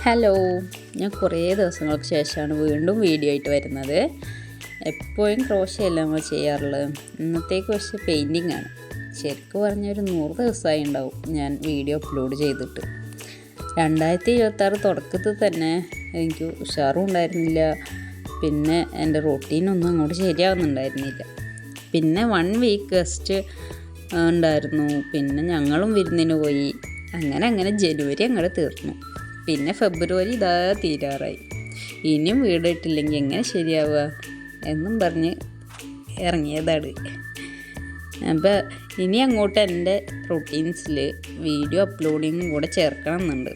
Hello, ഞാൻ കുറേ ദിവസങ്ങൾക്ക് ശേഷമാണ് വീണ്ടും വീഡിയോ ആയിട്ട് വരുന്നത്. എപ്പോഴും ക്രോഷയല്ല നമ്മൾ ചെയ്യാറുള്ളത്. ഇന്നത്തേക്ക് പക്ഷേ പെയിൻറ്റിങ് ആണ്. ശരിക്കും പറഞ്ഞൊരു 100 ദിവസമായി ഉണ്ടാവും ഞാൻ വീഡിയോ അപ്ലോഡ് ചെയ്തിട്ട്. 2026 തുടക്കത്തിൽ തന്നെ എനിക്ക് ഉഷാറും ഉണ്ടായിരുന്നില്ല. പിന്നെ എൻ്റെ റൊട്ടീനൊന്നും അങ്ങോട്ട് ശരിയാവുന്നുണ്ടായിരുന്നില്ല. പിന്നെ 1 വീക്ക് ഗസ്റ്റ് ഉണ്ടായിരുന്നു. പിന്നെ ഞങ്ങളും വിരുന്നിന് പോയി. അങ്ങനെ ജനുവരി അങ്ങോട്ട് തീർന്നു. പിന്നെ ഫെബ്രുവരി ഇതാ തീരാറായി. ഇനിയും വീട് ഇട്ടില്ലെങ്കിൽ എങ്ങനെ ശരിയാവുക എന്നും പറഞ്ഞ് ഇറങ്ങിയതാണ്. അപ്പോൾ ഇനി അങ്ങോട്ട് എൻ്റെ റൊട്ടീൻസിൽ വീഡിയോ അപ്ലോഡിങ്ങും കൂടെ ചേർക്കണം എന്നുണ്ട്.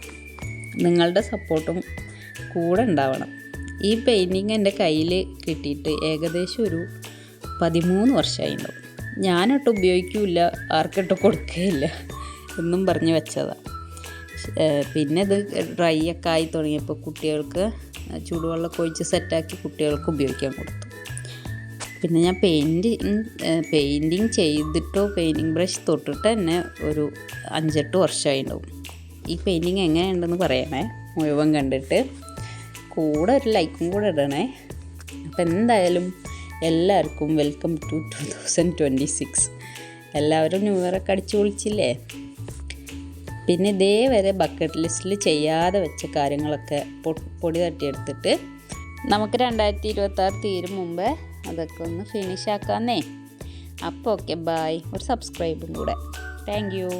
നിങ്ങളുടെ സപ്പോർട്ടും കൂടെ ഉണ്ടാവണം. ഈ പെയിൻറ്റിങ് എൻ്റെ കയ്യിൽ കിട്ടിയിട്ട് ഏകദേശം ഒരു 13 വർഷമായി ഉണ്ടാവും. ഞാനൊട്ടും ഉപയോഗിക്കില്ല, ആർക്കിട്ട് കൊടുക്കുകയില്ല എന്നും പറഞ്ഞ് വെച്ചതാണ്. പിന്നെ ഇത് ഡ്രൈ ഒക്കെ ആയി തുടങ്ങിയപ്പോൾ കുട്ടികൾക്ക് ചൂടുവെള്ളമൊക്കെ ഒഴിച്ച് സെറ്റാക്കി കുട്ടികൾക്ക് ഉപയോഗിക്കാൻ കൊടുത്തു. പിന്നെ ഞാൻ പെയിൻറ്റിങ് ചെയ്തിട്ടോ പെയിൻറ്റിങ് ബ്രഷ് തൊട്ടിട്ട് തന്നെ ഒരു 5-8 വർഷമായി ഉണ്ടാവും. ഈ പെയിൻറ്റിങ് എങ്ങനെയുണ്ടെന്ന് പറയണേ, മുഴുവൻ കണ്ടിട്ട് കൂടെ ഒരു ലൈക്കും കൂടെ ഇടണേ. അപ്പം എന്തായാലും എല്ലാവർക്കും വെൽക്കം ടു 2026. എല്ലാവരും ന്യൂ ഇയറൊക്കെ അടിച്ചു പൊളിച്ചില്ലേ? പിന്നെ ഇതേവരെ ബക്കറ്റ് ലിസ്റ്റിൽ ചെയ്യാതെ വെച്ച കാര്യങ്ങളൊക്കെ പൊടി തട്ടിയെടുത്തിട്ട് നമുക്ക് 2026 തീരും മുമ്പേ അതൊക്കെ ഒന്ന് ഫിനിഷ് ആക്കാന്നേ. അപ്പോൾ ഓക്കെ, ബായ്. ഒരു സബ്സ്ക്രൈബും കൂടെ. Thank you.